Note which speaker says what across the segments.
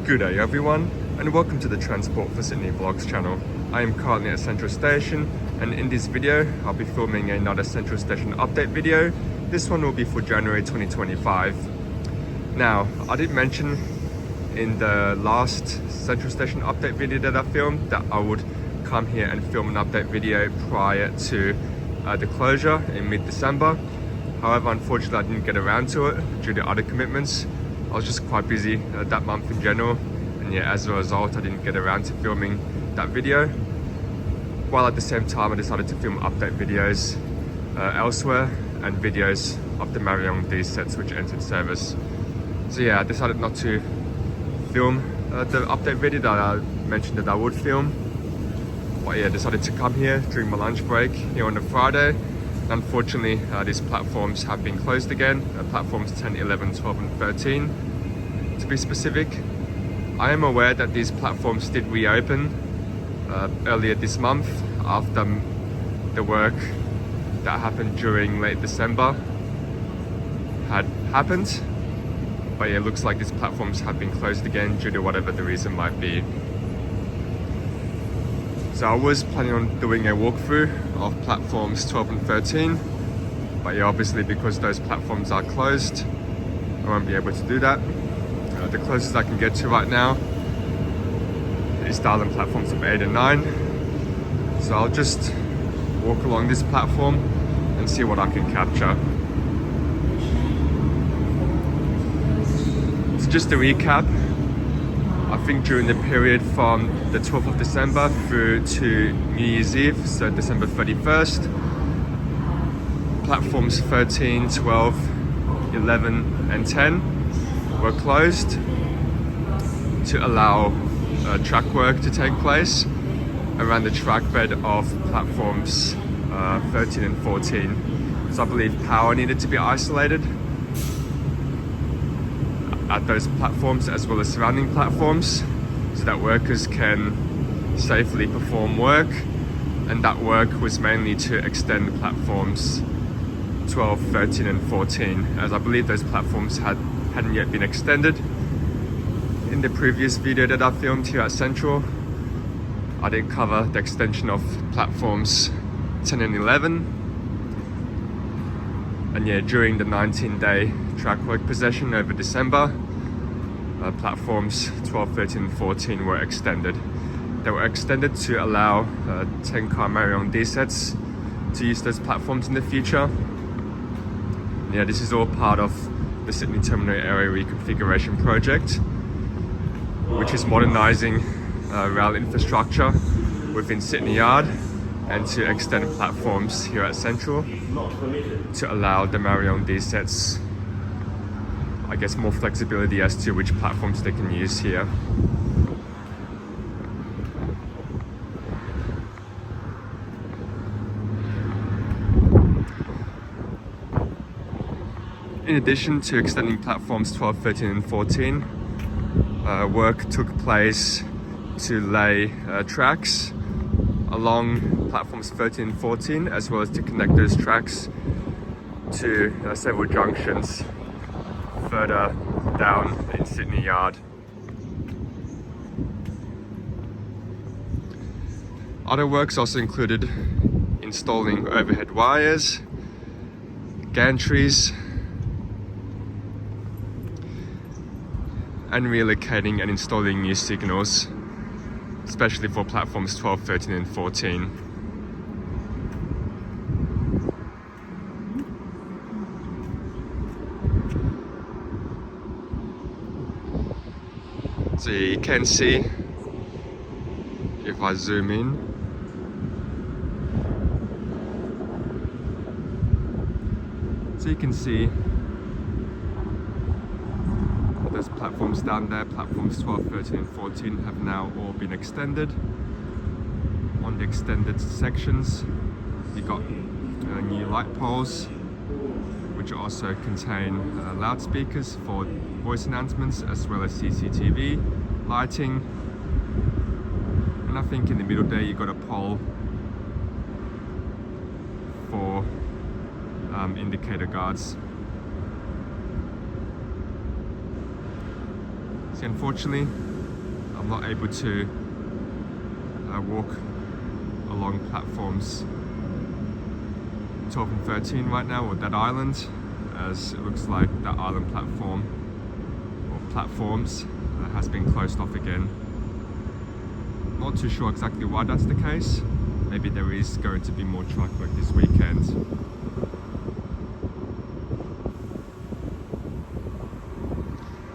Speaker 1: Good day everyone, and welcome to the Transport for Sydney Vlogs channel. I am currently at Central Station, and in this video I'll be filming another Central Station update video. This one will be for January 2025. Now, I did mention in the last Central Station update video that I filmed that I would come here and film an update video prior to the closure in mid-December. However, unfortunately I didn't get around to it due to other commitments. I was just quite busy that month in general, and yeah, as a result I didn't get around to filming that video. While at the same time I decided to film update videos elsewhere and videos of the Marion D sets which entered service. So yeah, I decided not to film the update video that I mentioned that I would film. But yeah, I decided to come here during my lunch break here on a Friday. Unfortunately, these platforms have been closed again, platforms 10, 11, 12 and 13 to be specific. I am aware that these platforms did reopen earlier this month after the work that happened during late December had happened. But yeah, it looks like these platforms have been closed again due to whatever the reason might be. So I was planning on doing a walkthrough of platforms 12 and 13, but yeah, obviously because those platforms are closed, I won't be able to do that. The closest I can get to right now is Darling platforms of 8 and 9. So I'll just walk along this platform and see what I can capture. So just to recap, I think during the period from the 12th of December through to New Year's Eve, so December 31st, platforms 13, 12, 11 and 10 were closed to allow track work to take place around the track bed of platforms 13 and 14. So I believe power needed to be isolated at those platforms as well as surrounding platforms so that workers can safely perform work, and that work was mainly to extend platforms 12, 13 and 14, as I believe those platforms hadn't yet been extended. In the previous video that I filmed here at Central, I did cover the extension of platforms 10 and 11. And yeah, during the 19-day track work possession over December, platforms 12, 13 and 14 were extended. They were extended to allow 10-car Marion D sets to use those platforms in the future. Yeah, this is all part of the Sydney Terminal Area Reconfiguration Project, which is modernising rail infrastructure within Sydney Yard and to extend platforms here at Central to allow the Marion D sets, I guess, more flexibility as to which platforms they can use here. In addition to extending platforms 12, 13 and 14, work took place to lay tracks along platforms 13 and 14, as well as to connect those tracks to several junctions further down in Sydney Yard. Other works also included installing overhead wires, gantries, and relocating and installing new signals, especially for platforms 12, 13 and 14. So you can see, if I zoom in, so you can see those platforms down there, platforms 12, 13 and 14 have now all been extended. On the extended sections, you got new light poles, which also contain loudspeakers for voice announcements as well as CCTV lighting. And I think in the middle there you got a pole for indicator guards. See, unfortunately, I'm not able to walk along platforms 12 and 13 right now, or that island, as it looks like that island platform or platforms has been closed off again. Not too sure exactly why that's the case. Maybe there is going to be more truck work this weekend.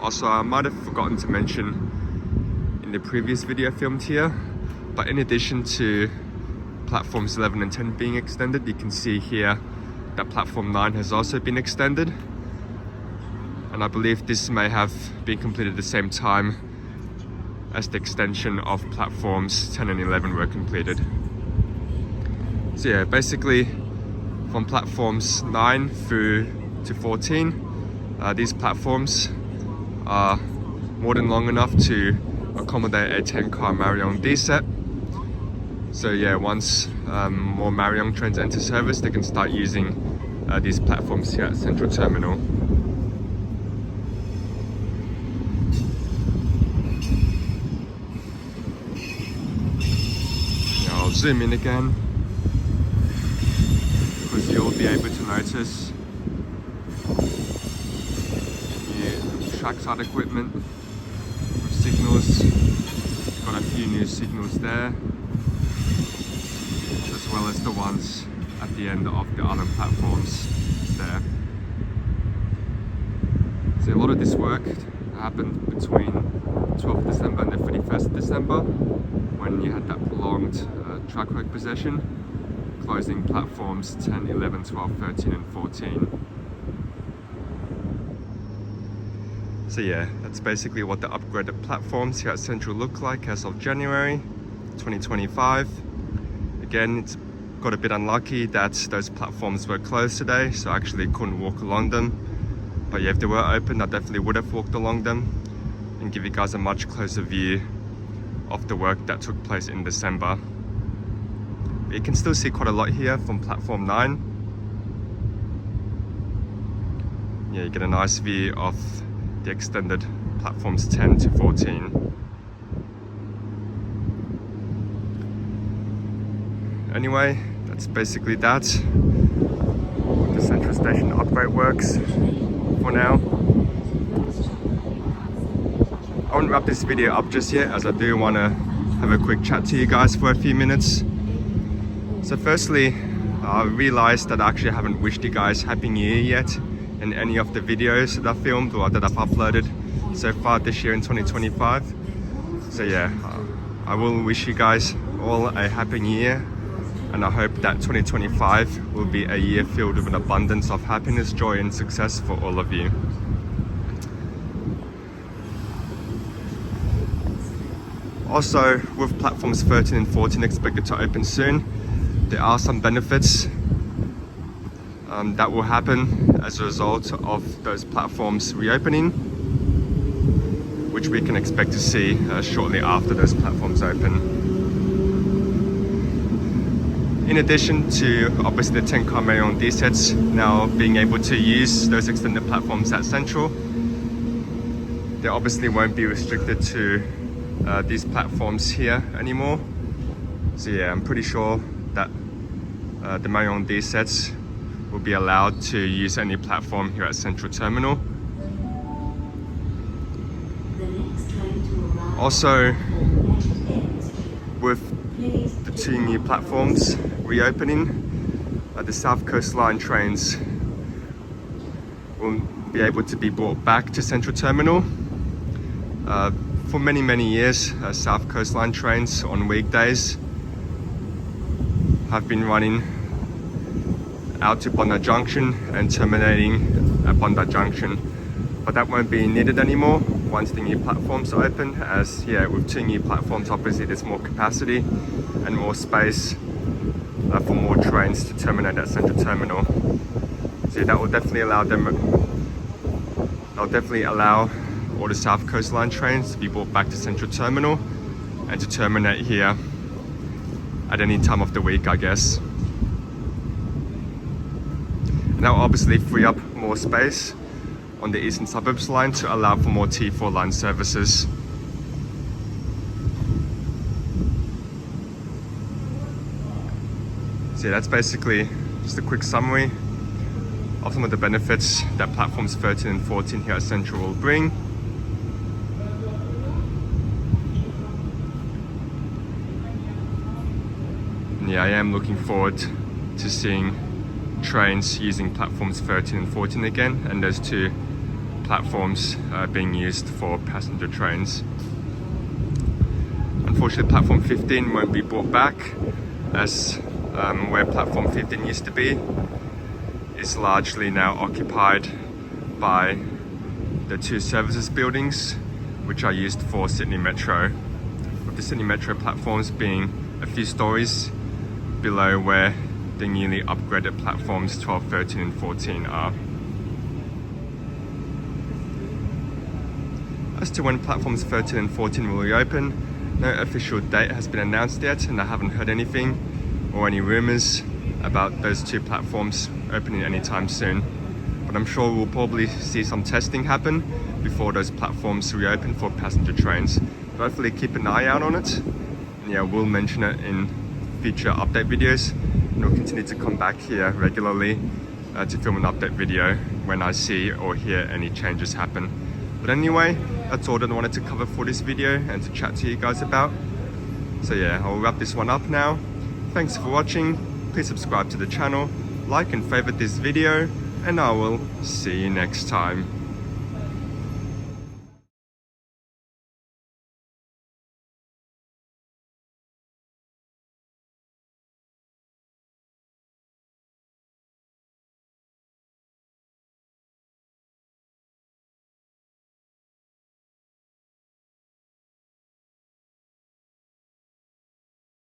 Speaker 1: Also, I might have forgotten to mention in the previous video filmed here, but in addition to platforms 11 and 10 being extended, you can see here that platform 9 has also been extended. And I believe this may have been completed at the same time as the extension of platforms 10 and 11 were completed. So yeah, basically from platforms 9 through to 14, these platforms are more than long enough to accommodate a 10-car Marion D set. So yeah, once more Marion trains enter service, they can start using these platforms here at Central Terminal. Now I'll zoom in again, because you'll be able to notice new trackside equipment with signals. Got a few new signals there, as well as the ones at the end of the island platforms there. So a lot of this work happened between 12th December and the 31st of December, when you had that prolonged track work possession, closing platforms 10, 11, 12, 13 and 14. So yeah, that's basically what the upgraded platforms here at Central look like as of January 2025. Again, it's got a bit unlucky that those platforms were closed today, so I actually couldn't walk along them. But yeah, if they were open, I definitely would have walked along them and give you guys a much closer view of the work that took place in December. But you can still see quite a lot here from platform 9. Yeah, you get a nice view of the extended platforms 10 to 14. Anyway, that's basically that with the Central Station upgrade works for now. I won't wrap this video up just yet, as I do want to have a quick chat to you guys for a few minutes. So firstly, I realized that I actually haven't wished you guys Happy New Year yet in any of the videos that I filmed or that I've uploaded so far this year in 2025. So yeah, I will wish you guys all a Happy New Year, and I hope that 2025 will be a year filled with an abundance of happiness, joy and success for all of you. Also, with platforms 13 and 14 expected to open soon, there are some benefits that will happen as a result of those platforms reopening, which we can expect to see shortly after those platforms open. In addition to obviously the 10-car Marion D sets now being able to use those extended platforms at Central, they obviously won't be restricted to these platforms here anymore. So yeah, I'm pretty sure that the Marion D sets will be allowed to use any platform here at Central Terminal. Also, with the 2 new platforms reopening, the South Coast Line trains will be able to be brought back to Central Terminal. For many years, South Coast Line trains on weekdays have been running out to Bondi Junction and terminating at Bondi Junction, but that won't be needed anymore once the new platforms are open, as yeah, with 2 new platforms obviously there's more capacity and more space for more trains to terminate at Central Terminal. So that will definitely allow them, they'll definitely allow all the South Coast Line trains to be brought back to Central Terminal and to terminate here at any time of the week, I guess. And that will obviously free up more space on the Eastern Suburbs line to allow for more T4 line services. So yeah, that's basically just a quick summary of some of the benefits that platforms 13 and 14 here at Central will bring. And yeah, I am looking forward to seeing trains using platforms 13 and 14 again, and those two platforms being used for passenger trains. Unfortunately, platform 15 won't be brought back, as where platform 15 used to be is largely now occupied by the two services buildings which are used for Sydney Metro, with the Sydney Metro platforms being a few stories below where the newly upgraded platforms 12, 13 and 14 are. As to when platforms 13 and 14 will reopen, no official date has been announced yet, and I haven't heard anything or any rumours about those two platforms opening anytime soon. But I'm sure we'll probably see some testing happen before those platforms reopen for passenger trains. So hopefully keep an eye out on it. And yeah, we'll mention it in future update videos, and we'll continue to come back here regularly to film an update video when I see or hear any changes happen. But anyway, that's all that I wanted to cover for this video and to chat to you guys about. So yeah, I'll wrap this one up now. Thanks for watching. Please subscribe to the channel, like and favorite this video, and I will see you next time.